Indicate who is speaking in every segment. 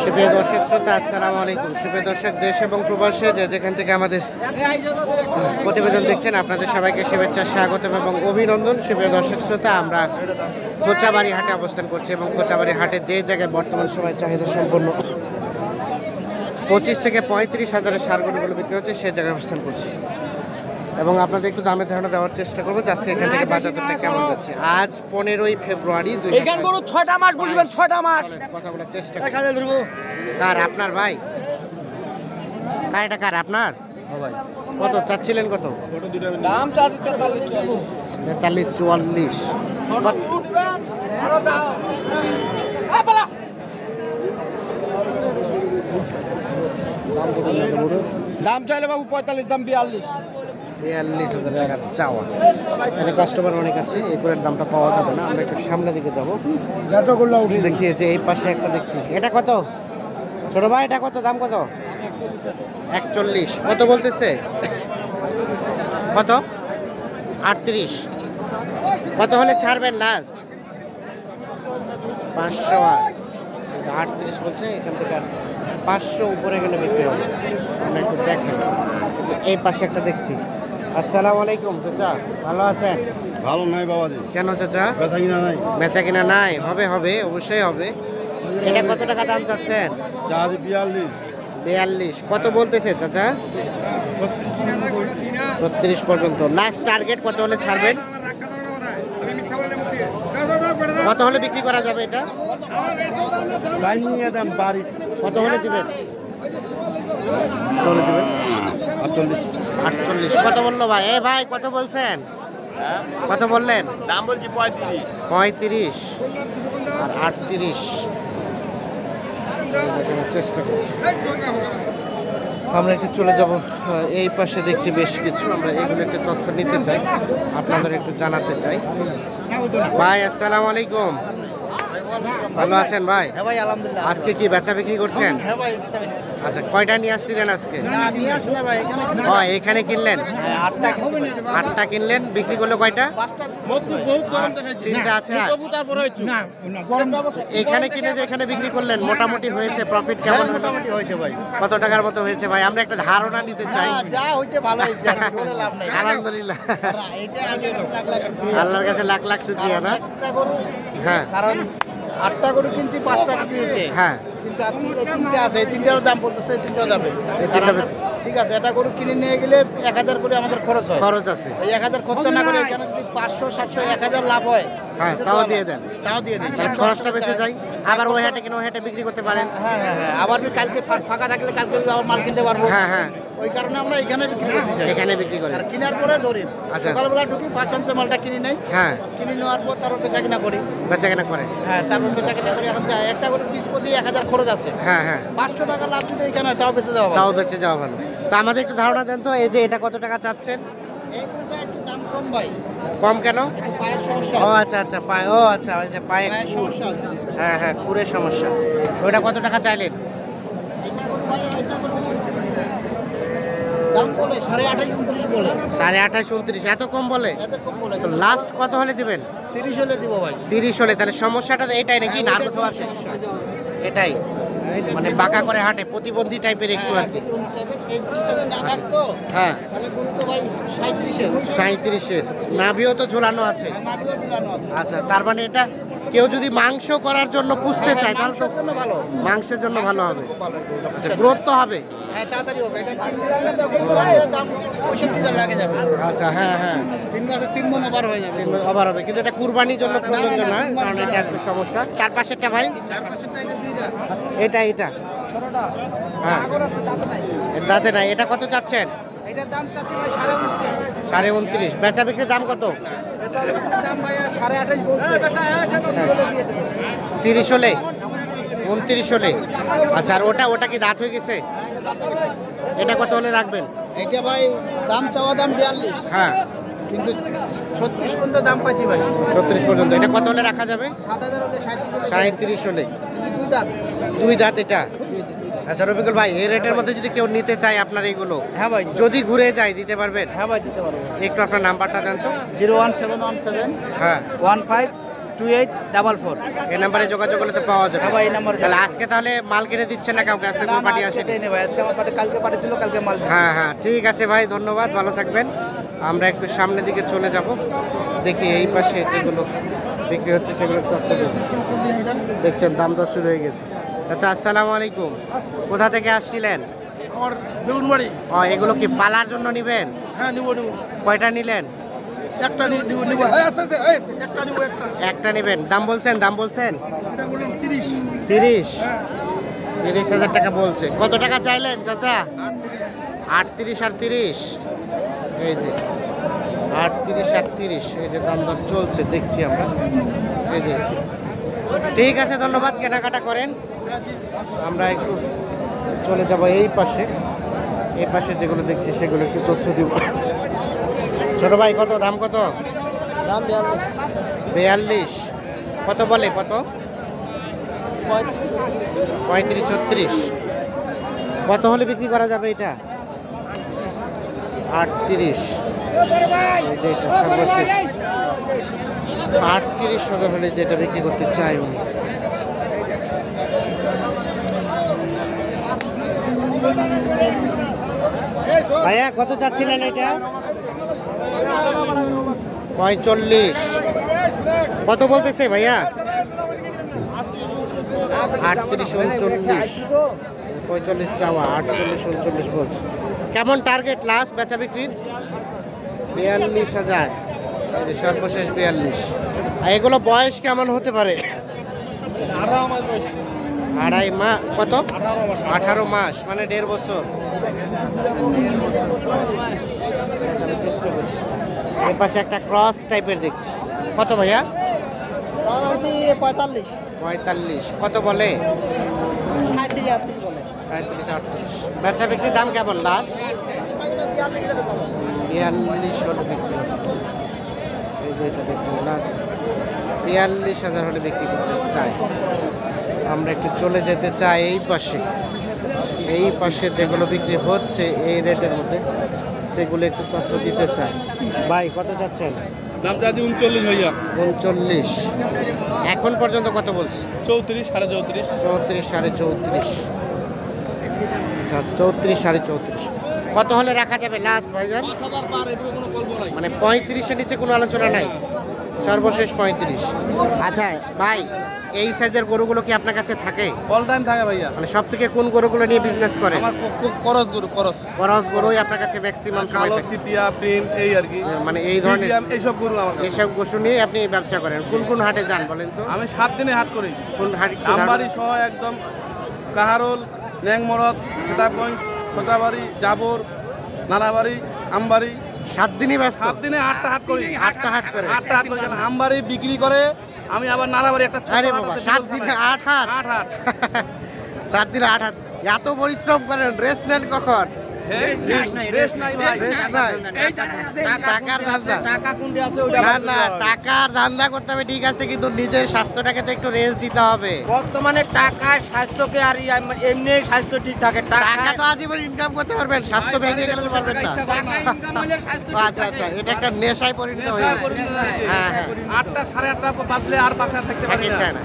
Speaker 1: সুপ্রিয় দর্শক শ্রোতা, আসসালামু আলাইকুম। সুপ্রিয় দর্শক, দেশ এবং প্রবাসে যেখান থেকে আমাদের প্রতিবেদন দেখছেন, আপনাদের সবাইকে শুভেচ্ছা, স্বাগতম এবং অভিনন্দন। সুপ্রিয় দর্শক শ্রোতা, আমরা খোঁচাবাড়ি হাটে অবস্থান করছি এবং খোঁচাবাড়ি হাটে যে জায়গায় বর্তমান সময় চাহিদা সম্পন্ন 25 থেকে 35 হাজারের সার গরুগুলো বিক্রি হচ্ছে, সে জায়গায় অবস্থান করছি এবং আপনাদের একটু দামের ধারণা দেওয়ার চেষ্টা করবো যে আজকে এখান থেকে বাজার দরটা কেমন যাচ্ছে। আজ 15ই ফেব্রুয়ারি,
Speaker 2: 6টা মাস বসবেন, 6টা মাস
Speaker 1: কথা বলার চেষ্টা করবো। কার আপনার ভাই? কার এটা? কার আপনার? কত চাচ্ছিলেন? কত
Speaker 2: দাম?
Speaker 1: 43 44।
Speaker 2: দাম চাইলে বাবু 45, দাম
Speaker 1: 42,000 টাকার চাওয়া। এখানে কাস্টমার অনেক আছে, এই করে দামটা পাওয়া যাবে না। আমরা একটু সামনের দিকে যাবো, দেখিয়ে যে এই পাশে একটা দেখছি। এটা কত ছোট ভাই? এটা কত দাম? কত? 41। কত বলতেছে? কত? 38। কত হলে ছাড়বেন লাস্ট? 500। 38 বলছে, এখান থেকে 500 উপরে গেলে বিক্রি হবে। আমরা একটু দেখেন, এই পাশে একটা দেখছি। আসসালামু আলাইকুম চাচা, ভালো আছেন?
Speaker 3: ভালো নাই বাবাজি।
Speaker 1: কেন চাচা?
Speaker 3: বেচা কিনা নাই।
Speaker 1: বেচা কিনা নাই? হবে হবে, অবশ্যই হবে। এটা কত টাকা দাম চাচ্ছেন? 42। কত বলতেছে চাচা? 36 পর্যন্ত। লাস্ট টার্গেট কত হলে ছাড়বেন? কত হলে বিক্রি করা যাবে এটা? কত হলে দিবেন? 48। কত বললো ভাই? এ ভাই কত বলছেন? কত বললেন?
Speaker 2: দাম বলছি
Speaker 1: 35 আর 38। দেখানোর চেষ্টা করছি। আমরা একটু চলে যাব এই পাশে, দেখছি বেশ কিছু। আমরা এগুলো একটু তথ্য নিতে চাই, আপনাদের একটু জানাতে চাই। ভাই আসসালামু আলাইকুম, ভালো আছেন ভাই?
Speaker 2: হ্যাঁ ভাই, আলহামদুলিল্লাহ।
Speaker 1: আজকে কি বেচা বিক্রি করছেন?
Speaker 2: হ্যাঁ ভাই,
Speaker 1: আচ্ছা, কয়টা নিয়ে আসছিলেন আজকে?
Speaker 2: না নিয়ে আসি না ভাই, এখানে
Speaker 1: হয় এখানে কিনলেন?
Speaker 2: 8টা কিনছি ভাই।
Speaker 1: 8টা কিনলেন, বিক্রি করলো কয়টা?
Speaker 2: 5টা বহুত গরম দেখাইছি।
Speaker 1: 3টা আছে। আর
Speaker 2: তারপরে হচ্ছে না গরম
Speaker 1: এখানে কিনে যে এখানে বিক্রি করলেন, মোটামুটি হয়েছে প্রফিট কেমন হলো?
Speaker 2: মোটামুটি হয়েছে ভাই।
Speaker 1: কত টাকার মতো হয়েছে ভাই? আমরা একটা ধারণা নিতে চাই।
Speaker 2: যা হয়েছে ভালো হয়েছে, আর বলে লাভ নাই।
Speaker 1: আলহামদুলিল্লাহ,
Speaker 2: এইটা আগে লাখ লাখ শুকরিয়া।
Speaker 1: আল্লাহর কাছে লাখ লাখ শুকরিয়া। না
Speaker 2: একটা গরু,
Speaker 1: হ্যাঁ
Speaker 2: কারণ 8টা গরু কিনছি, 5টা বিক্রি হয়েছে।
Speaker 1: হ্যাঁ,
Speaker 2: কিন্তু আপনি এই 3টে আছে, এই 3টারও দাম বলতেছে, এই 3টাও যাবে।
Speaker 1: এই 3টা
Speaker 2: ঠিক আছে, এটা গরু কিনে নিয়ে গেলে 1000 করে আমাদের খরচ হয়।
Speaker 1: খরচ আছে।
Speaker 2: এই 1000 খরচা না করে এখানে যদি 500 700 1000 লাভ হয়,
Speaker 1: হ্যাঁ, তাও দিয়ে দেন।
Speaker 2: তাও দিয়ে দিই।
Speaker 1: তাহলে খরচটা বেঁচে যায়। আবার ওই হাটে কিনে ওই হাটে বিক্রি করতে পারেন।
Speaker 2: হ্যাঁ হ্যাঁ হ্যাঁ, আবার কালকে ফাঁকা থাকলে কালকে আবার মাল কিনতে পারবো।
Speaker 1: হ্যাঁ হ্যাঁ,
Speaker 2: ওই কারণে আমরা এখানে বিক্রি করতে যাই।
Speaker 1: এখানে বিক্রি করেন।
Speaker 2: আর কেনার পরে ধরি,
Speaker 1: আচ্ছা।
Speaker 2: সকালবেলা ঢুকি, 500 মালটা কিনে নেই,
Speaker 1: হ্যাঁ,
Speaker 2: কিনে নেওয়ার পর তারপর বেচা কিনা করি।
Speaker 1: বেচা কেনা করেন।
Speaker 2: হ্যাঁ, তারপর বেচা কিনা করি। এখন যা একটা করে পিস প্রতি 1000 খরচ আছে,
Speaker 1: হ্যাঁ হ্যাঁ,
Speaker 2: 500 টাকা লাভ যদি এখানে হয়, তাও বেঁচে যাওয়া ভালো।
Speaker 1: তাও বেঁচে যাওয়া ভালো। তো আমাদের একটু ধারণা দেন তো, এই যে এটা কত টাকা চাচ্ছেন?
Speaker 2: এই গরুটা একটু দাম কম ভাই,
Speaker 1: কম কেন?
Speaker 2: একটু পায়ের সমস্যা
Speaker 1: ও
Speaker 2: আছে।
Speaker 1: আচ্ছা আচ্ছা, পায়ে, ও আচ্ছা, ওই যে পায়ে
Speaker 2: পায়ের সমস্যা আছে।
Speaker 1: হ্যাঁ হ্যাঁ, খুরের সমস্যা। ওইটা কত টাকা চাইলেন?
Speaker 2: এটা গরু ভাই, এটা গরু দাম বলে 28.5 29 বলে।
Speaker 1: 28.5 29, এত কম বলে?
Speaker 2: এত কম বলে।
Speaker 1: তো লাস্ট কত হলে দিবেন?
Speaker 2: 30 হলে দিব ভাই।
Speaker 1: 30 হলে? তাহলে সমস্যাটা তো এটাই নাকি, না কোথাও আছে? এটাই মানে বাঁকা করে হাঁটে, প্রতিবন্ধী টাইপের একটু আর কি।
Speaker 2: এই জিনিসটা যদি না থাকতো,
Speaker 1: হ্যাঁ,
Speaker 2: তাহলে গরু তো ভাই 37-এর
Speaker 1: 37-এর নাভিও তো ঝোলানো আছে।
Speaker 2: নাভিও ঝুলানো আছে।
Speaker 1: আচ্ছা, তার মানে এটা কেউ যদি মাংস করার জন্য পুষতে চায় তাহলে তো
Speaker 2: মাংসের জন্য ভালো।
Speaker 1: মাংসের জন্য ভালো হবে।
Speaker 2: খুব ভালো এই গরুটা।
Speaker 1: আচ্ছা, গ্রোথ তো হবে।
Speaker 2: হ্যাঁ, তাড়াতাড়ি হবে। এটা 3 দিন লাগলে তো গরুটার দাম 65,000 লাগে যাবে।
Speaker 1: আচ্ছা, হ্যাঁ হ্যাঁ,
Speaker 2: 3 মাসে 3 মণ ওভার হয়ে যাবে।
Speaker 1: অভার হবে, কিন্তু এটা কুরবানির জন্য প্রযোজ্য না, কারণ এটা একটু সমস্যা। তার পাশেরটা ভাই,
Speaker 2: তার পাশেরটা এটা 2 দাঁত।
Speaker 1: এটা এটা
Speaker 2: ছোটটা
Speaker 1: হ্যাঁ,
Speaker 2: আগর আছে, দাঁত নাই।
Speaker 1: এর দাঁতে নাই। এটা কত চাচ্ছেন?
Speaker 2: এটার দাম চাচ্ছি ভাই 29.5।
Speaker 1: 29.5। বেচা বিক্রির দাম কত?
Speaker 2: এটার দাম ভাই 28.5 বলছে। হলে দিয়ে দেব।
Speaker 1: 30 হলে? 29 হলে? আচ্ছা, আর ওটা কি দাঁত হয়ে গেছে? এটা কত হলে রাখবেন?
Speaker 2: এটা ভাই দাম চাওয়া দাম 42,
Speaker 1: হ্যাঁ,
Speaker 2: কিন্তু 36 পর্যন্ত দাম পাচ্ছি ভাই।
Speaker 1: 36 পর্যন্ত। এটা কত হলে রাখা যাবে?
Speaker 2: 7000 হলে 37
Speaker 1: 37 হলে।
Speaker 2: 2 দাঁত।
Speaker 1: 2 দাঁত এটা? আচ্ছা রফিকুল ভাই, এই রেটের মধ্যে যদি কেউ নিতে চায় আপনার এইগুলো,
Speaker 2: হ্যাঁ ভাই,
Speaker 1: যদি ঘুরে যায় দিতে পারবেন?
Speaker 2: হ্যাঁ ভাই দিতে পারবো।
Speaker 1: একটু আপনার নাম্বারটা দেন তো।
Speaker 2: 01717
Speaker 1: হ্যাঁ
Speaker 2: 15 2844।
Speaker 1: এই নাম্বারে যোগাযোগ করলে তো পাওয়া যাবে।
Speaker 2: হ্যাঁ, এই নাম্বারে
Speaker 1: তাহলে আজকে তাহলে মাল কিনে দিচ্ছেন না কাউকে? আজকে কোনো পার্টি আসেনি?
Speaker 2: সেটাই নেই ভাই, আজকে আমার পার্টি কালকে পার্টি ছিল, কালকে মাল দিছি।
Speaker 1: হ্যাঁ হ্যাঁ, ঠিক আছে ভাই, ধন্যবাদ, ভালো থাকবেন। আমরা একটু সামনের দিকে চলে যাব, দেখি এই পাশে যেগুলো বিক্রি হচ্ছে সেগুলো তথ্য দেব। দেখছেন দাম দর শুরু হয়ে গেছে। আচ্ছা, আসসালামু আলাইকুম। কোথা থেকে আসছিলেন?
Speaker 2: আমার বেগুনবাড়ি।
Speaker 1: ও, এগুলো কি পালার জন্য নেবেন?
Speaker 2: হ্যাঁ, নিব।
Speaker 1: কয়টা নিলেন?
Speaker 2: একটা নিব। একটা নিব, একটা।
Speaker 1: একটা নেবেন। দাম বলছেন?
Speaker 2: এটা বললাম 30।
Speaker 1: 30 30,000 টাকা বলছে। কত টাকা চাইলেন চাচা? 38 আর 30। এই যে 38 আর 30, এই যে দাম দর চলছে দেখছি আমরা। এই যে ঠিক আছে, ধন্যবাদ, কেনাকাটা করেন। আমরা একটু চলে যাব এই পাশে। এই পাশে যেগুলো দেখছি সেগুলো একটু তথ্য দিব। ছোট ভাই, কত দাম? কত
Speaker 2: দাম
Speaker 1: 42? কত বলে? কত? 35 36। কত হলে বিক্রি করা যাবে এটা? 38। এই যে এটা সর্বশেষ 38,000 হলে যেটা বিক্রি করতে চাই উনি। ভাইয়া, কত চাচ্ছিলেন এটা? 45। কত বলতেছে ভাইয়া? 38 39। 45 চাওয়া, 48 39 বলছে। কেমন টার্গেট লাস্ট বেচা বিক্রির? 42,000, সর্বশেষ 42। আর এগুলো বয়স কেমন হতে পারে? 2.5 মাস। কত? 18 মাস, মানে 1.5 বছর। চেষ্টা করছি। এই পাশে একটা ক্রস টাইপের দেখছি। কত ভাইয়া?
Speaker 2: 45।
Speaker 1: 45। কত বলে?
Speaker 2: 37 বলে।
Speaker 1: 37 38। বেচা বিক্রির দাম কেমন লাস্ট? 42 হলে বিক্রি হচ্ছে। এই যে এটা দেখছেন লাস্ট 42,000 হলে বিক্রি করতে চাই। আমরা একটু চলে যেতে চাই এই পাশে। এই পাশে যেগুলো বিক্রি হচ্ছে এই রেটের মধ্যে, সেগুলো একটু তথ্য দিতে চাই। ভাই, কত চাচ্ছেন?
Speaker 3: দাম চাচ্ছি 39 ভাইয়া।
Speaker 1: 39। এখন পর্যন্ত কত বলছে?
Speaker 3: 34 34.5।
Speaker 1: 34 34.5। আচ্ছা, 34 34.5। কত হলে রাখা যাবে লাস্ট ভাইজান?
Speaker 3: 5000 পার, এগুলো কোনো গল্প নাই।
Speaker 1: মানে 35-এর নিচে কোনো আলোচনা নাই, সর্বশেষ 35। আচ্ছা ভাই, এই সাইজের গরুগুলো কি আপনার কাছে থাকে?
Speaker 3: অল টাইম থাকে ভাইয়া।
Speaker 1: মানে সব থেকে কোন গরুগুলো নিয়ে বিজনেস করেন?
Speaker 3: আমার করস গরু, করস
Speaker 1: গরুই আপনার কাছে ম্যাক্সিমাম সময়
Speaker 3: কালো
Speaker 1: থাকে।
Speaker 3: চিতিয়া প্রিন্ট এই আর কি,
Speaker 1: মানে এই ধরনের
Speaker 3: ফ্রিজিয়ান এইসব গরু আমার কাছে।
Speaker 1: এইসব পশু নিয়ে আপনি ব্যবসা করেন। কোন কোন হাটে যান বলেন তো?
Speaker 3: আমি 7 দিনে হাট করি।
Speaker 1: কোন হাট?
Speaker 3: আমবাড়ি সহ একদম কাহারোল, ন্যাংমরদ, সীতাবগঞ্জ, খোঁচাবাড়ি, জাবর, নানাবাড়ি, আমবাড়ি।
Speaker 1: 7 দিনই ব্যস্ত?
Speaker 3: 7 দিনে 8টা হাট করি।
Speaker 1: 8টা হাট করে?
Speaker 3: 8টা হাট করি। আমবাড়ি বিক্রি করে আমি আবার নানাবাড়ি একটা ছোট
Speaker 1: আরে
Speaker 3: হাট
Speaker 1: বাবা,
Speaker 3: আছে,
Speaker 1: 7 দিনে 8 হাট?
Speaker 3: 8 হাট।
Speaker 1: 7 দিনে 8 হাট। এত পরিশ্রম করেন, রেস্ট নেন কখন?
Speaker 3: রেস্ট নাই ভাই।
Speaker 1: রেস্ট নাই? টাকার ধান্দা।
Speaker 2: টাকা কোনটা আছে ওটা
Speaker 1: না না, টাকার ধান্দা করতে হবে ঠিক আছে, কিন্তু নিজের স্বাস্থ্যটাকে তো একটু রেস্ট দিতে হবে।
Speaker 2: বর্তমানে টাকা স্বাস্থ্যকে আর এমনি স্বাস্থ্য ঠিক থাকে।
Speaker 1: টাকা তো আজীবন ইনকাম করতে পারবেন, স্বাস্থ্য ভেঙে গেলে তো পারবেন না।
Speaker 2: টাকা ইনকাম হলে স্বাস্থ্য ঠিক
Speaker 1: আচ্ছা আচ্ছা,
Speaker 2: থাকে।
Speaker 1: এটা একটা নেশায় পরিণত হয়ে গেছে। হ্যাঁ হ্যাঁ,
Speaker 3: 8টা 8:30 বাজলে আর বাসায় থাকতে পারি
Speaker 1: থাকতে
Speaker 3: না।
Speaker 1: চায় না।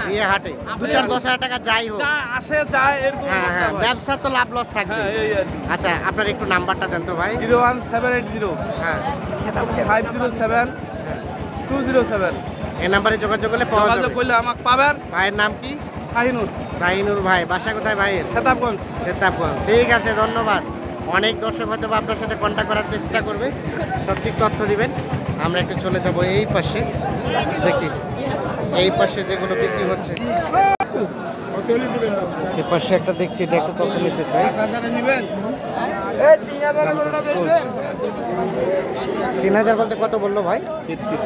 Speaker 1: দিয়ে হাটে 2-4-10,000 টাকা যাই হোক।
Speaker 3: যা আসে যায় এরকম
Speaker 1: হ্যাঁ
Speaker 3: অবস্থা
Speaker 1: হ্যাঁ,
Speaker 3: ভাই।
Speaker 1: ব্যবসা তো লাভ লস থাকবে।
Speaker 3: হ্যাঁ, এই আর কি।
Speaker 1: আচ্ছা, আপনার একটু নাম্বারটা দেন তো ভাই।
Speaker 3: 01780
Speaker 1: হ্যাঁ,
Speaker 3: 507 207।
Speaker 1: এই নাম্বারে যোগাযোগ করলে পাওয়া
Speaker 3: যোগাযোগ
Speaker 1: যাবে।
Speaker 3: করলে আমাকে পাবেন।
Speaker 1: ভাইয়ের নাম কি?
Speaker 3: শাহিনুর,
Speaker 1: শাহিনুর ভাই। বাসা কোথায় ভাইয়ের?
Speaker 3: সেতাবগঞ্জ।
Speaker 1: সেতাবগঞ্জ। ঠিক আছে, ধন্যবাদ। অনেক দর্শক হয়তো বা আপনার সাথে কন্ট্যাক্ট করার চেষ্টা করবে, সঠিক তথ্য দিবেন। আমরা একটু চলে যাব এই পাশে, দেখি এই পাশে যেগুলো বিক্রি হচ্ছে। এই পাশে একটা দেখছি, এটা একটু তথ্য নিতে চাই। চলছে 3,000 বলতে কত বললো ভাই? 33।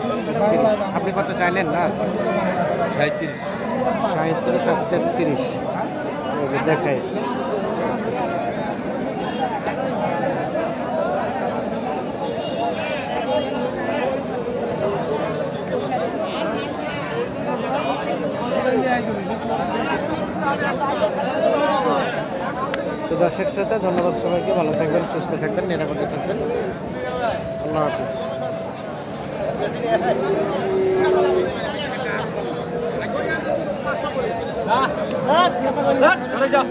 Speaker 1: আপনি কত চাইলেন না?
Speaker 3: 37।
Speaker 1: 37 আর 33। এই যে দেখাই। তো দর্শক শ্রোতা, ধন্যবাদ সবাইকে। ভালো থাকবেন, সুস্থ থাকবেন, নিরাপদে থাকবেন। আল্লাহ হাফিজ।
Speaker 3: ধরে যাও